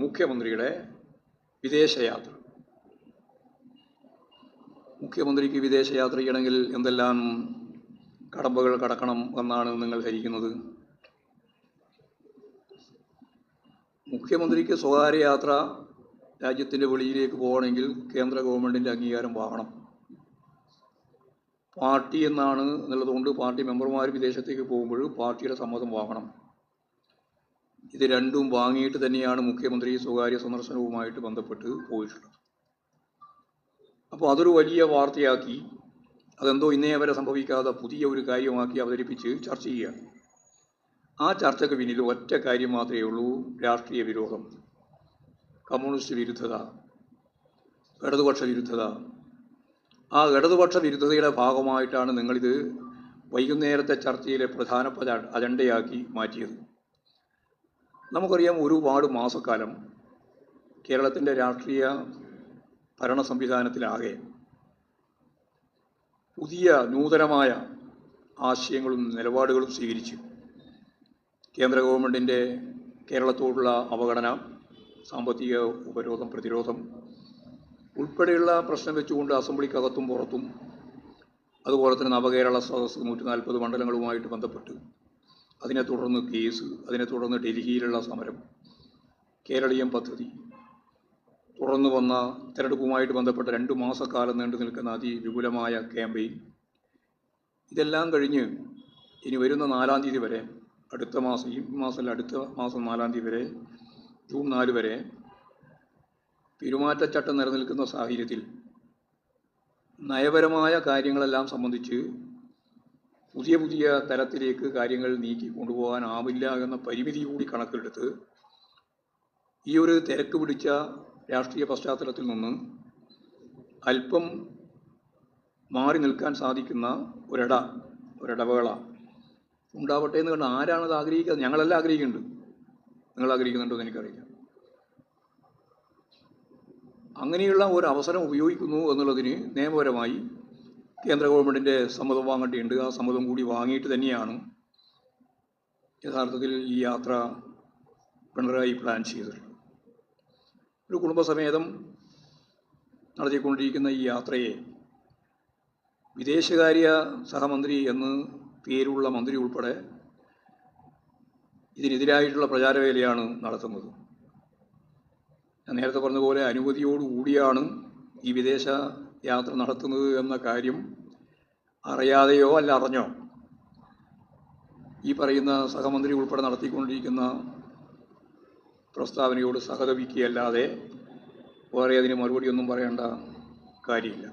മുഖ്യമന്ത്രിയുടെ വിദേശയാത്ര. മുഖ്യമന്ത്രിക്ക് വിദേശയാത്ര ചെയ്യണമെങ്കിൽ എന്തെല്ലാം കടമ്പകൾ കടക്കണം എന്നാണ് നിങ്ങൾ ധരിക്കുന്നത്? മുഖ്യമന്ത്രിക്ക് സ്വകാര്യ യാത്ര രാജ്യത്തിൻ്റെ വെളിയിലേക്ക് പോകണമെങ്കിൽ കേന്ദ്ര ഗവൺമെൻറ്റിൻ്റെ അംഗീകാരം വാങ്ങണം. പാർട്ടി എന്നാണ് എന്നുള്ളതുകൊണ്ട് പാർട്ടി മെമ്പർമാർ വിദേശത്തേക്ക് പോകുമ്പോൾ പാർട്ടിയുടെ സമ്മതം വാങ്ങണം. ഇത് രണ്ടും വാങ്ങിയിട്ട് തന്നെയാണ് മുഖ്യമന്ത്രി സ്വകാര്യ സന്ദർശനവുമായിട്ട് ബന്ധപ്പെട്ട് പോയിട്ടുള്ളത്. അപ്പോൾ അതൊരു വലിയ വാർത്തയാക്കി, അതെന്തോ ഇന്നേ വരെ സംഭവിക്കാതെ പുതിയ ഒരു കാര്യമാക്കി അവതരിപ്പിച്ച് ചർച്ച ചെയ്യുക. ആ ചർച്ചയ്ക്ക് പിന്നിൽ ഒറ്റ കാര്യം മാത്രമേ ഉള്ളൂ: രാഷ്ട്രീയ വിരോധം, കമ്മ്യൂണിസ്റ്റ് വിരുദ്ധത, ഇടതുപക്ഷ വിരുദ്ധത. ആ ഇടതുപക്ഷ വിരുദ്ധതയുടെ ഭാഗമായിട്ടാണ് നിങ്ങളിത് വൈകുന്നേരത്തെ ചർച്ചയിലെ പ്രധാനപ്പെട്ട അജണ്ടയാക്കി മാറ്റിയത്. നമുക്കറിയാം, ഒരുപാട് മാസക്കാലം കേരളത്തിൻ്റെ രാഷ്ട്രീയ ഭരണ സംവിധാനത്തിലാകെ പുതിയ നൂതനമായ ആശയങ്ങളും നിലപാടുകളും സ്വീകരിച്ചു. കേന്ദ്ര ഗവൺമെൻറ്റിൻ്റെ കേരളത്തോടുള്ള അവഗണന, സാമ്പത്തിക ഉപരോധം, പ്രതിരോധം ഉൾപ്പെടെയുള്ള പ്രശ്നം വെച്ചുകൊണ്ട് അസംബ്ലിക്കകത്തും പുറത്തും, അതുപോലെ തന്നെ നവകേരള സദസ്സ് 140 മണ്ഡലങ്ങളുമായിട്ട് ബന്ധപ്പെട്ട് അതിനെ തുടർന്ന് കേസ്, അതിനെ തുടർന്ന് ഡൽഹിയിലുള്ള സമരം, കേരളീയം പദ്ധതി, തുടർന്ന് വന്ന തെരഞ്ഞെടുപ്പുമായിട്ട് ബന്ധപ്പെട്ട 2 മാസക്കാലം നീണ്ടു നിൽക്കുന്ന അതിവിപുലമായ ക്യാമ്പയിൻ, ഇതെല്ലാം കഴിഞ്ഞ് ഇനി വരുന്ന 4-ാം തീയതി വരെ, അടുത്ത മാസം 4-ാം തീയതി വരെ, ജൂൺ 4 വരെ പെരുമാറ്റച്ചട്ടം നിലനിൽക്കുന്ന സാഹചര്യത്തിൽ നയപരമായ കാര്യങ്ങളെല്ലാം സംബന്ധിച്ച് പുതിയ പുതിയ തലത്തിലേക്ക് കാര്യങ്ങൾ നീക്കി കൊണ്ടുപോകാനാവില്ല എന്ന പരിമിതി കൂടി കണക്കിലെടുത്ത് ഈ ഒരു തിരക്ക് പിടിച്ച രാഷ്ട്രീയ പശ്ചാത്തലത്തിൽ നിന്ന് അല്പം മാറി നിൽക്കാൻ സാധിക്കുന്ന ഒരിടവേള ഉണ്ടാവട്ടെ എന്ന് കണ്ട് ആരാണത് ആഗ്രഹിക്കുന്നത്? ഞങ്ങളെല്ലാം ആഗ്രഹിക്കുന്നുണ്ട്. നിങ്ങൾ ആഗ്രഹിക്കുന്നുണ്ടോ എന്ന് എനിക്കറിയില്ല. അങ്ങനെയുള്ള ഒരു അവസരം ഉപയോഗിക്കുന്നു എന്നുള്ളതിന് നിയമപരമായി കേന്ദ്ര ഗവൺമെൻറ്റിൻ്റെ സമ്മതം വാങ്ങേണ്ടിയുണ്ട്. ആ സമ്മതം കൂടി വാങ്ങിയിട്ട് തന്നെയാണ് യഥാർത്ഥത്തിൽ ഈ യാത്ര പിണറായി പ്ലാൻ ചെയ്തിട്ടുള്ളത്. ഒരു കുടുംബസമേതം നടത്തിക്കൊണ്ടിരിക്കുന്ന ഈ യാത്രയെ വിദേശകാര്യ സഹമന്ത്രി എന്ന് പേരുള്ള മന്ത്രി ഉൾപ്പെടെ ഇതിനെതിരായിട്ടുള്ള പ്രചാരവേലയാണ് നടത്തുന്നത്. ഞാൻ നേരത്തെ പറഞ്ഞതുപോലെ അനുമതിയോടുകൂടിയാണ് ഈ വിദേശ യാത്ര നടത്തുന്നത് എന്ന കാര്യം അറിയാതെയോ അല്ല അറിഞ്ഞോ ഈ പറയുന്ന സഹമന്ത്രി ഉൾപ്പെടെ നടത്തിക്കൊണ്ടിരിക്കുന്ന പ്രസ്താവനയോട് സഹതപിക്കുകയല്ലാതെ വേറെ അതിന് മറുപടിയൊന്നും പറയേണ്ട കാര്യമില്ല.